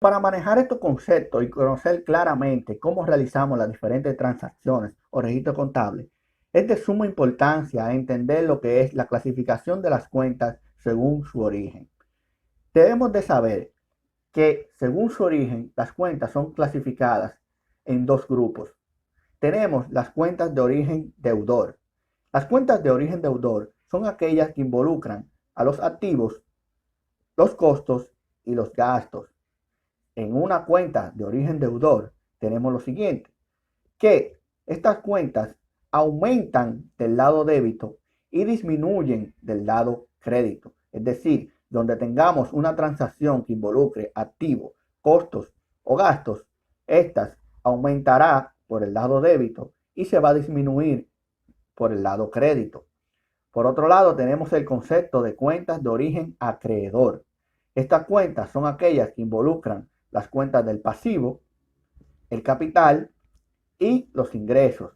Para manejar estos conceptos y conocer claramente cómo realizamos las diferentes transacciones o registros contables, es de suma importancia entender lo que es la clasificación de las cuentas según su origen. Debemos de saber que según su origen, las cuentas son clasificadas en dos grupos. Tenemos las cuentas de origen deudor. Las cuentas de origen deudor son aquellas que involucran a los activos, los costos y los gastos. En una cuenta de origen deudor tenemos lo siguiente, que estas cuentas aumentan del lado débito y disminuyen del lado crédito. Es decir, donde tengamos una transacción que involucre activos, costos o gastos, estas aumentará por el lado débito y se va a disminuir por el lado crédito. Por otro lado, tenemos el concepto de cuentas de origen acreedor. Estas cuentas son aquellas que involucran las cuentas del pasivo, el capital y los ingresos.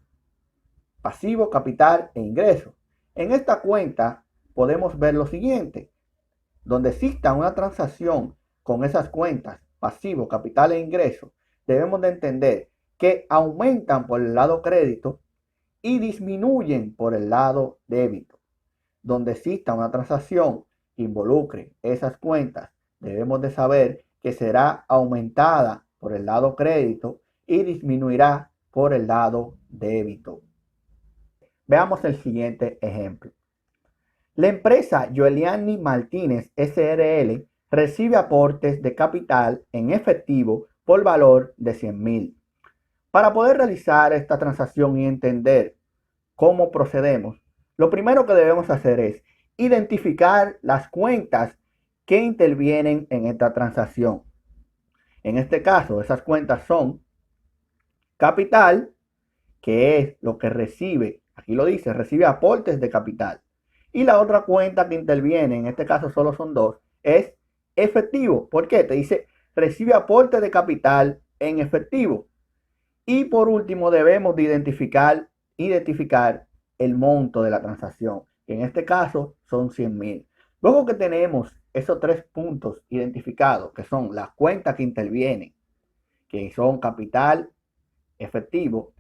Pasivo, capital e ingresos. En esta cuenta podemos ver lo siguiente. Donde exista una transacción con esas cuentas, pasivo, capital e ingresos, debemos de entender que aumentan por el lado crédito y disminuyen por el lado débito. Donde exista una transacción que involucre esas cuentas, debemos de saber que será aumentada por el lado crédito y disminuirá por el lado débito. Veamos el siguiente ejemplo. La empresa Giuliani Martínez SRL recibe aportes de capital en efectivo por valor de 100.000. Para poder realizar esta transacción y entender cómo procedemos, lo primero que debemos hacer es identificar las cuentas que intervienen en esta transacción. En este caso, esas cuentas son capital, que es lo que recibe, aquí lo dice, recibe aportes de capital. Y la otra cuenta que interviene, en este caso solo son dos, es efectivo. ¿Por qué? Te dice, recibe aportes de capital en efectivo. Y por último, debemos de identificar el monto de la transacción, que en este caso son 100.000. Luego que tenemos esos tres puntos identificados, que son las cuentas que intervienen, que son capital, efectivo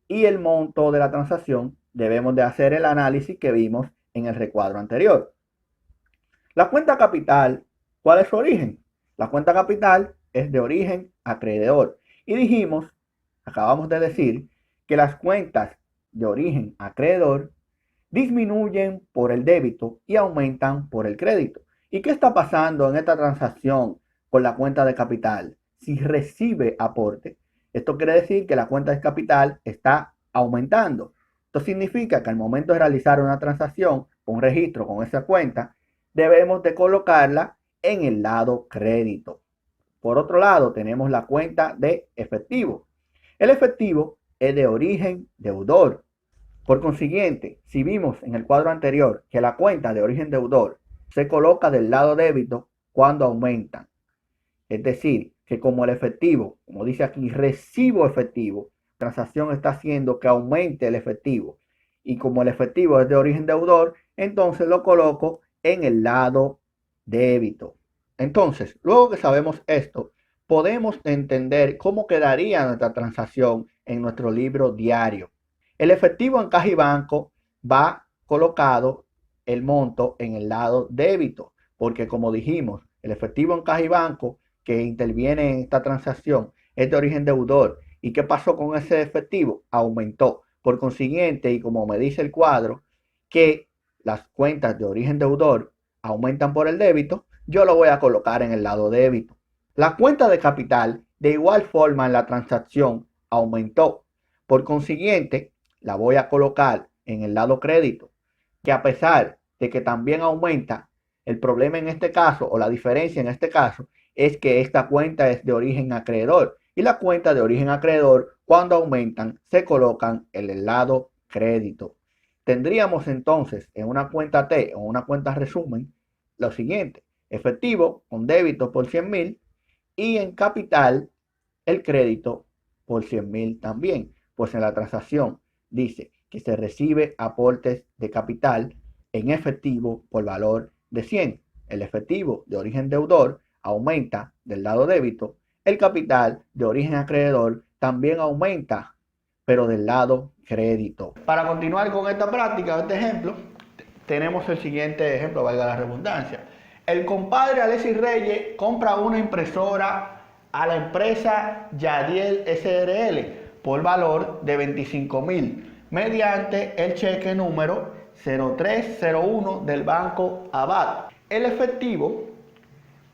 y el monto de la transacción, debemos de hacer el análisis que vimos en el recuadro anterior. La cuenta capital, ¿cuál es su origen? La cuenta capital es de origen acreedor. Y dijimos, acabamos de decir, que las cuentas de origen acreedor disminuyen por el débito y aumentan por el crédito. ¿Y qué está pasando en esta transacción con la cuenta de capital? Si recibe aporte, esto quiere decir que la cuenta de capital está aumentando. Esto significa que al momento de realizar una transacción, un registro con esa cuenta, debemos de colocarla en el lado crédito. Por otro lado, tenemos la cuenta de efectivo. El efectivo es de origen deudor. Por consiguiente, si vimos en el cuadro anterior que la cuenta de origen deudor se coloca del lado débito cuando aumentan, es decir, que como el efectivo, como dice aquí, recibo efectivo, la transacción está haciendo que aumente el efectivo. Y como el efectivo es de origen deudor, entonces lo coloco en el lado débito. Entonces, luego que sabemos esto, podemos entender cómo quedaría nuestra transacción en nuestro libro diario. El efectivo en caja y banco va colocado el monto en el lado débito, porque como dijimos, el efectivo en caja y banco que interviene en esta transacción es de origen deudor. ¿Y qué pasó con ese efectivo? Aumentó. Por consiguiente, y como me dice el cuadro, que las cuentas de origen deudor aumentan por el débito, yo lo voy a colocar en el lado débito. La cuenta de capital, de igual forma en la transacción, aumentó. Por consiguiente, la voy a colocar en el lado crédito, que a pesar de que también aumenta, el problema en este caso, o la diferencia en este caso, es que esta cuenta es de origen acreedor y la cuenta de origen acreedor, cuando aumentan, se colocan en el lado crédito. Tendríamos entonces en una cuenta T o una cuenta resumen lo siguiente: efectivo con débito por 100.000 y en capital el crédito por 100.000 también, pues en la transacción dice que se recibe aportes de capital en efectivo por valor de 100. El efectivo de origen deudor aumenta del lado débito, El capital de origen acreedor también aumenta, pero del lado crédito. Para continuar con esta práctica, este ejemplo, tenemos el siguiente ejemplo, valga la redundancia. El compadre Alexis Reyes compra una impresora a la empresa Yadiel SRL por valor de 25,000 mediante el cheque número 0301 del Banco Abad. El efectivo,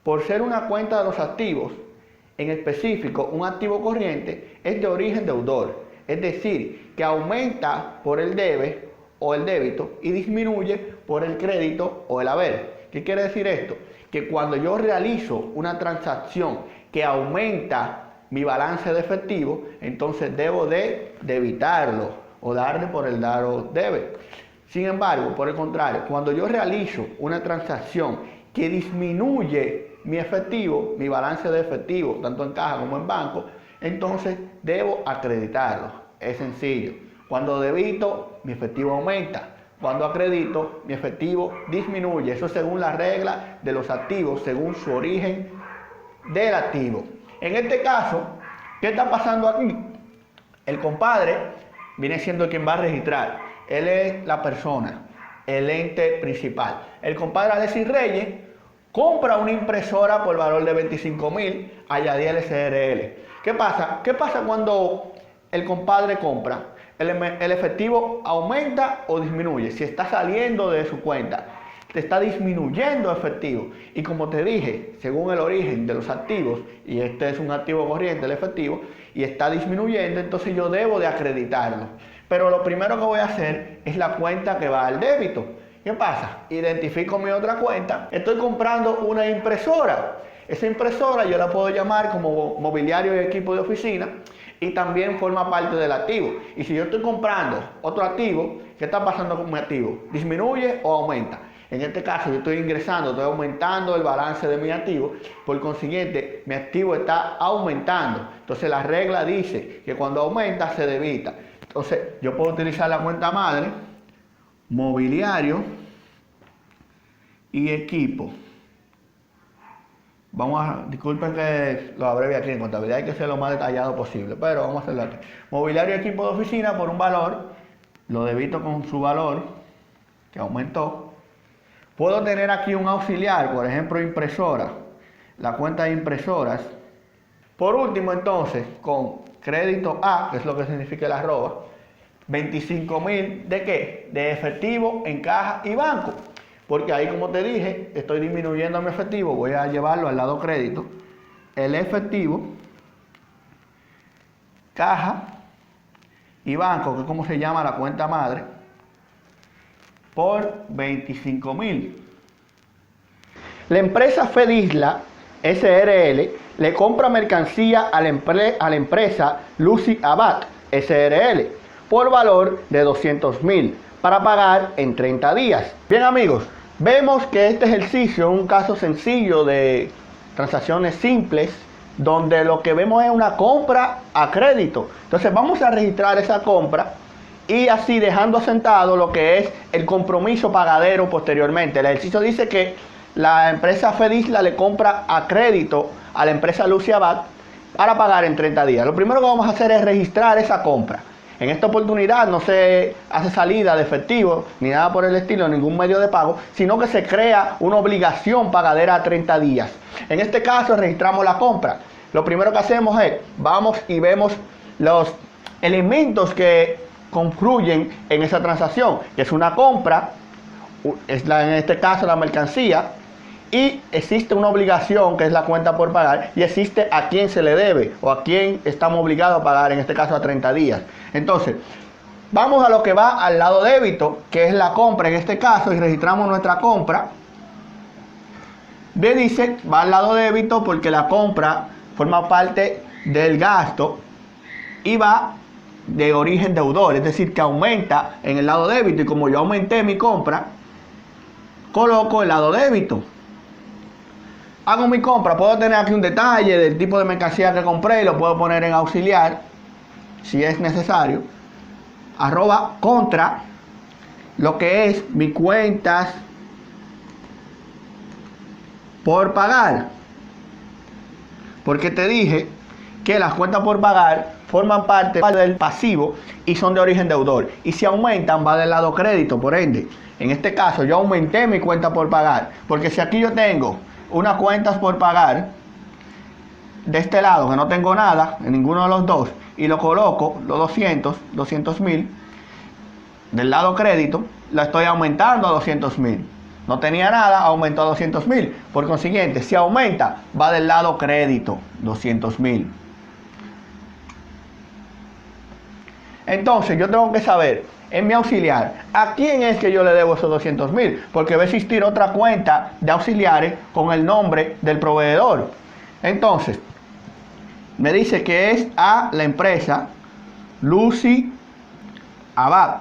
por ser una cuenta de los activos, en específico un activo corriente, es de origen deudor, es decir, que aumenta por el debe o el débito y disminuye por el crédito o el haber. ¿Qué quiere decir esto? Que cuando yo realizo una transacción que aumenta mi balance de efectivo, entonces debo de debitarlo o darle por el dar o debe. Sin embargo, por el contrario, cuando yo realizo una transacción que disminuye mi efectivo, mi balance de efectivo, tanto en caja como en banco, entonces debo acreditarlo. Es sencillo. Cuando debito, mi efectivo aumenta. Cuando acredito, mi efectivo disminuye. Eso según la regla de los activos, según su origen del activo. En este caso, ¿qué está pasando aquí? El compadre viene siendo quien va a registrar. Él es la persona, el ente principal. El compadre Alexis Reyes compra una impresora por valor de 25,000 a Yadiel SRL. ¿Qué pasa? ¿Qué pasa cuando el compadre compra? El efectivo aumenta o disminuye. Si está saliendo de su cuenta, te está disminuyendo efectivo. Y como te dije, según el origen de los activos, y este es un activo corriente, el efectivo, y está disminuyendo, entonces yo debo de acreditarlo. Pero lo primero que voy a hacer es la cuenta que va al débito. ¿Qué pasa? Identifico mi otra cuenta. Estoy comprando una impresora. Esa impresora yo la puedo llamar como mobiliario y equipo de oficina y también forma parte del activo. Y si yo estoy comprando otro activo, ¿qué está pasando con mi activo? ¿Disminuye o aumenta? En este caso yo estoy ingresando, estoy aumentando el balance de mi activo, por consiguiente mi activo está aumentando. Entonces la regla dice que cuando aumenta se debita. Entonces yo puedo utilizar la cuenta madre, mobiliario y equipo. Disculpen que lo abrevié aquí en contabilidad, hay que ser lo más detallado posible, pero vamos a hacerlo aquí. Mobiliario y equipo de oficina por un valor, lo debito con su valor, que aumentó. Puedo tener aquí un auxiliar, por ejemplo impresora, la cuenta de impresoras. Por último entonces, con crédito A, que es lo que significa el arroba, 25,000 ¿de qué? De efectivo en caja y banco. Porque ahí, como te dije, estoy disminuyendo mi efectivo, voy a llevarlo al lado crédito. El efectivo, caja y banco, que es como se llama la cuenta madre, por 25,000. La empresa Fedisla SRL le compra mercancía a la empresa Lucy Abad SRL por valor de 200,000 para pagar en 30 días. Bien amigos, vemos que este ejercicio es un caso sencillo de transacciones simples donde lo que vemos es una compra a crédito. Entonces vamos a registrar esa compra y así dejando asentado lo que es el compromiso pagadero posteriormente. El ejercicio dice que la empresa Fedisla le compra a crédito a la empresa Lucy Abad para pagar en 30 días. Lo primero que vamos a hacer es registrar esa compra. En esta oportunidad no se hace salida de efectivo ni nada por el estilo, ningún medio de pago, sino que se crea una obligación pagadera a 30 días. En este caso registramos la compra. Lo primero que hacemos es, vamos y vemos los elementos que confluyen en esa transacción, que es una compra, en este caso la mercancía, y existe una obligación que es la cuenta por pagar y existe a quién se le debe o a quién estamos obligados a pagar, en este caso a 30 días. Entonces, vamos a lo que va al lado débito, que es la compra en este caso, y registramos nuestra compra. Dice, va al lado débito porque la compra forma parte del gasto y va de origen deudor, es decir, que aumenta en el lado débito, y como yo aumenté mi compra, coloco el lado débito. Hago mi compra, puedo tener aquí un detalle del tipo de mercancía que compré y lo puedo poner en auxiliar si es necesario. Arroba contra lo que es mis cuentas por pagar. Porque te dije que las cuentas por pagar forman parte del pasivo y son de origen deudor. Y si aumentan, va del lado crédito, por ende. En este caso, yo aumenté mi cuenta por pagar. Porque si aquí yo tengo unas cuentas por pagar, de este lado, que no tengo nada, en ninguno de los dos, y lo coloco, los 200.000, del lado crédito, la estoy aumentando a 200.000. No tenía nada, aumentó a 200.000. Por consiguiente, si aumenta, va del lado crédito, 200.000. Entonces, yo tengo que saber, en mi auxiliar, ¿a quién es que yo le debo esos 200.000? Porque va a existir otra cuenta de auxiliares con el nombre del proveedor. Entonces, me dice que es a la empresa Lucy Abad.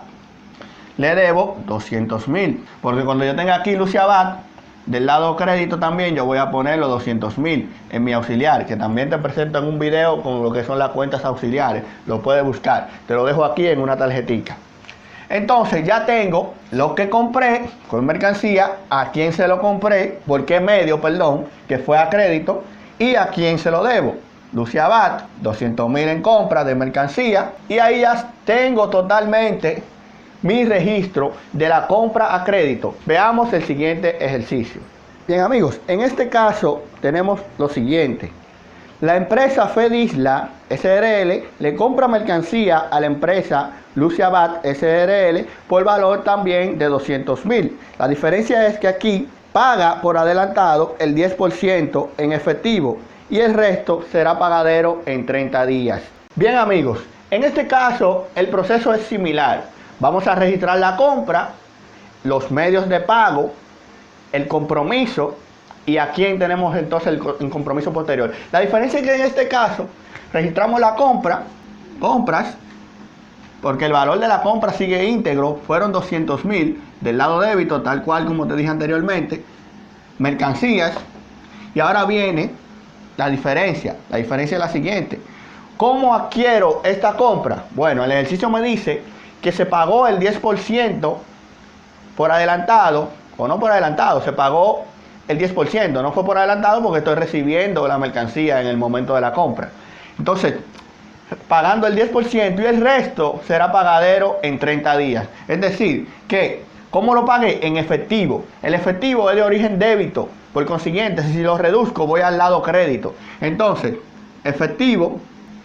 Le debo 200.000. Porque cuando yo tenga aquí Lucy Abad, del lado crédito también yo voy a poner los 200.000 en mi auxiliar, que también te presento en un video con lo que son las cuentas auxiliares. Lo puedes buscar. Te lo dejo aquí en una tarjetita. Entonces ya tengo lo que compré con mercancía, a quién se lo compré, por qué medio, perdón, que fue a crédito, y a quién se lo debo. Lucy Abad, 200.000 en compra de mercancía, y ahí ya tengo totalmente mi registro de la compra a crédito. Veamos el siguiente ejercicio. Bien amigos, en este caso tenemos lo siguiente. La empresa Fedisla SRL le compra mercancía a la empresa Lucy Abad SRL por valor también de 200.000. La diferencia es que aquí paga por adelantado el 10% en efectivo y el resto será pagadero en 30 días. Bien amigos, en este caso el proceso es similar. Vamos a registrar la compra, los medios de pago, el compromiso y a quién tenemos entonces el compromiso posterior. La diferencia es que en este caso registramos la compras, porque el valor de la compra sigue íntegro, fueron 200.000 del lado débito, tal cual como te dije anteriormente, mercancías, y ahora viene la diferencia. La diferencia es la siguiente. ¿Cómo adquiero esta compra? Bueno, el ejercicio me dice que se pagó el 10% por adelantado, o no por adelantado, se pagó el 10%, no fue por adelantado porque estoy recibiendo la mercancía en el momento de la compra. Entonces, pagando el 10% y el resto será pagadero en 30 días. Es decir, que, ¿cómo lo pagué? En efectivo. El efectivo es de origen débito, por consiguiente, si lo reduzco voy al lado crédito. Entonces, efectivo,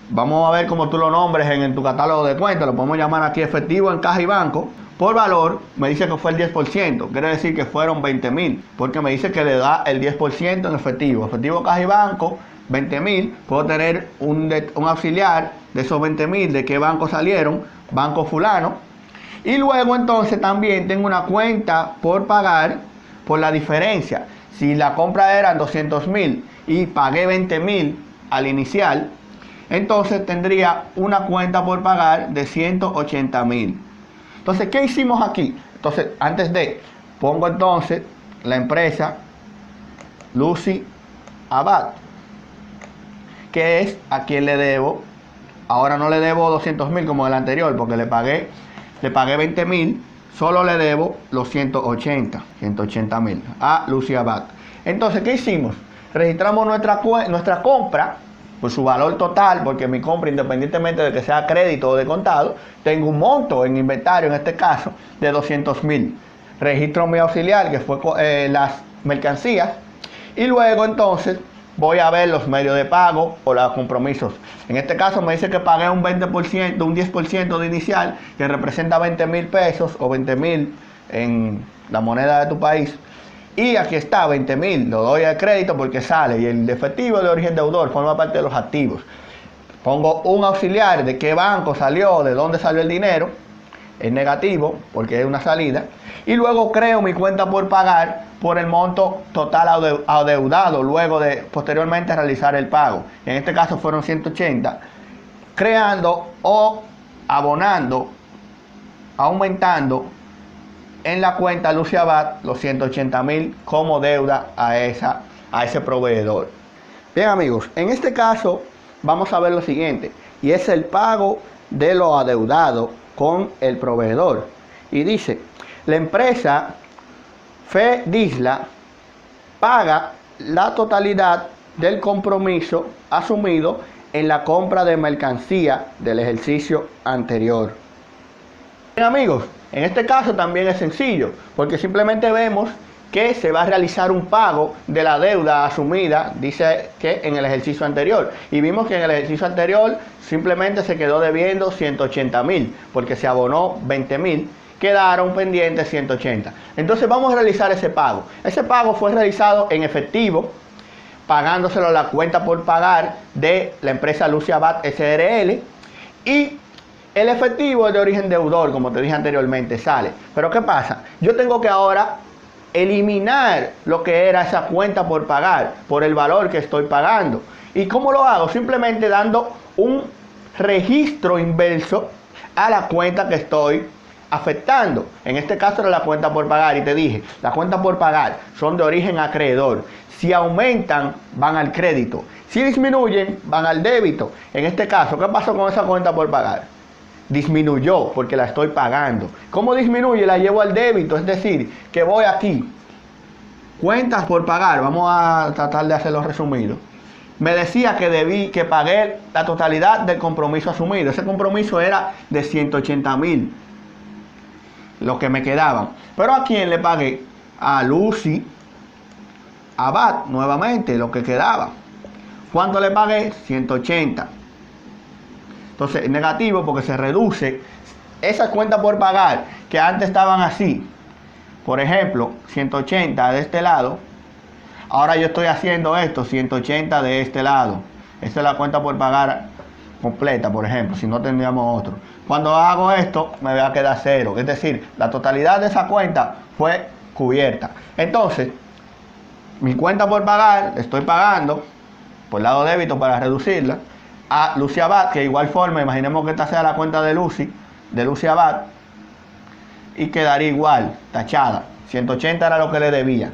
vamos a ver cómo tú lo nombres en tu catálogo de cuentas, lo podemos llamar aquí efectivo en caja y banco. Por valor, me dice que fue el 10%, quiere decir que fueron 20.000, porque me dice que le da el 10% en efectivo. Efectivo, caja y banco, 20.000. Puedo tener un auxiliar de esos 20.000, de qué banco salieron, banco fulano. Y luego entonces también tengo una cuenta por pagar por la diferencia. Si la compra eran 200.000 y pagué 20.000 al inicial, entonces tendría una cuenta por pagar de 180.000. Entonces, ¿qué hicimos aquí? Entonces, antes de, pongo entonces la empresa Lucy Abad, que es a quien le debo. Ahora no le debo 200.000 como el anterior, porque le pagué 20.000, solo le debo los 180.000 a Lucy Abad. Entonces, ¿qué hicimos? Registramos nuestra compra por su valor total, porque mi compra, independientemente de que sea crédito o de contado, tengo un monto en inventario, en este caso, de 200.000. Registro mi auxiliar, que fue las mercancías, y luego entonces voy a ver los medios de pago o los compromisos. En este caso me dice que pagué un 20%, un 10% de inicial, que representa 20.000 pesos o 20.000 en la moneda de tu país. Y aquí está, 20.000, lo doy al crédito porque sale. Y el efectivo de origen deudor forma parte de los activos. Pongo un auxiliar de qué banco salió, de dónde salió el dinero. Es negativo porque es una salida. Y luego creo mi cuenta por pagar por el monto total adeudado luego de posteriormente realizar el pago. En este caso fueron 180. Creando o abonando, aumentando en la cuenta Lucy Abad los 180.000 como deuda a ese proveedor. Bien amigos, en este caso vamos a ver lo siguiente, y es el pago de lo adeudado con el proveedor. Y dice, la empresa Fedisla paga la totalidad del compromiso asumido en la compra de mercancía del ejercicio anterior. Bien, amigos, en este caso también es sencillo, porque simplemente vemos que se va a realizar un pago de la deuda asumida, dice que en el ejercicio anterior, y vimos que en el ejercicio anterior simplemente se quedó debiendo 180.000, porque se abonó 20.000, quedaron pendientes 180. Entonces vamos a realizar ese pago. Ese pago fue realizado en efectivo, pagándoselo a la cuenta por pagar de la empresa Lucy Abad SRL, y el efectivo es de origen deudor, como te dije anteriormente, sale. Pero ¿qué pasa? Yo tengo que ahora eliminar lo que era esa cuenta por pagar, por el valor que estoy pagando. ¿Y cómo lo hago? Simplemente dando un registro inverso a la cuenta que estoy afectando. En este caso era la cuenta por pagar, y te dije, las cuentas por pagar son de origen acreedor. Si aumentan, van al crédito. Si disminuyen, van al débito. En este caso, ¿qué pasó con esa cuenta por pagar? Disminuyó porque la estoy pagando. ¿Cómo disminuye? La llevo al débito, es decir, que voy aquí, cuentas por pagar, vamos a tratar de hacerlo resumido. Me decía que pagué la totalidad del compromiso asumido. Ese compromiso era de 180.000, lo que me quedaban. Pero ¿a quién le pagué? A Lucy Abad, nuevamente, lo que quedaba. ¿Cuánto le pagué? 180. Entonces, negativo porque se reduce esas cuentas por pagar que antes estaban así. Por ejemplo, 180 de este lado. Ahora yo estoy haciendo esto, 180 de este lado. Esta es la cuenta por pagar completa, por ejemplo, si no tendríamos otro. Cuando hago esto, me va a quedar cero. Es decir, la totalidad de esa cuenta fue cubierta. Entonces, mi cuenta por pagar, estoy pagando por el lado débito para reducirla a Lucy Abad, que de igual forma, imaginemos que esta sea la cuenta de Lucy Abad, y quedaría igual, tachada. 180 era lo que le debía.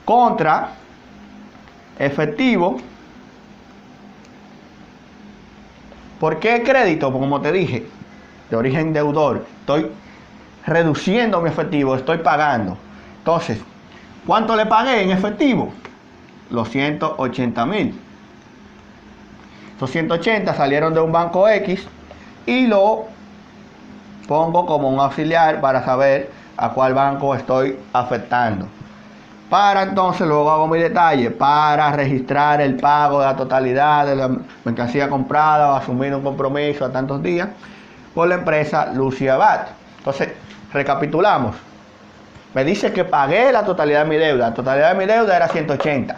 Contra efectivo. ¿Por qué crédito? Pues como te dije, de origen deudor, estoy reduciendo mi efectivo, estoy pagando. Entonces, ¿cuánto le pagué en efectivo? Los 180.000. Estos 180 salieron de un banco X y lo pongo como un auxiliar para saber a cuál banco estoy afectando. Para entonces luego hago mi detalle para registrar el pago de la totalidad de la mercancía comprada o asumir un compromiso a tantos días por la empresa Lucy Abad. Entonces, recapitulamos. Me dice que pagué la totalidad de mi deuda. La totalidad de mi deuda era 180.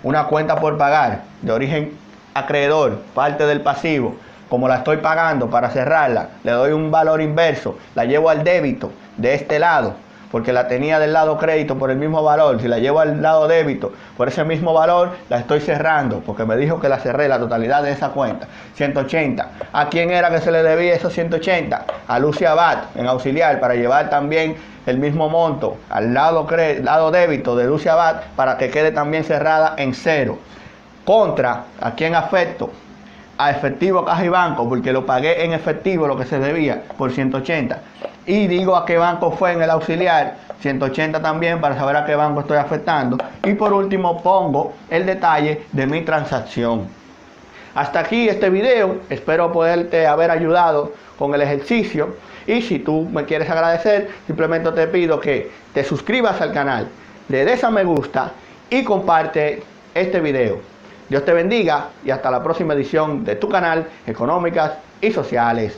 Una cuenta por pagar de origen acreedor, parte del pasivo. Como la estoy pagando, para cerrarla, le doy un valor inverso, la llevo al débito de este lado, porque la tenía del lado crédito por el mismo valor. Si la llevo al lado débito por ese mismo valor, la estoy cerrando, porque me dijo que la cerré, la totalidad de esa cuenta. 180. ¿A quién era que se le debía esos 180? A Lucy Abad, en auxiliar, para llevar también el mismo monto al lado débito de Lucy Abad, para que quede también cerrada en cero. Contra, ¿a quién afecto? A efectivo, caja y banco, porque lo pagué en efectivo lo que se debía por 180. Y digo a qué banco fue en el auxiliar, 180 también, para saber a qué banco estoy afectando. Y por último pongo el detalle de mi transacción. Hasta aquí este video, espero poderte haber ayudado con el ejercicio. Y si tú me quieres agradecer, simplemente te pido que te suscribas al canal, le des a me gusta y comparte este video. Dios te bendiga y hasta la próxima edición de tu canal Económicas y Sociales.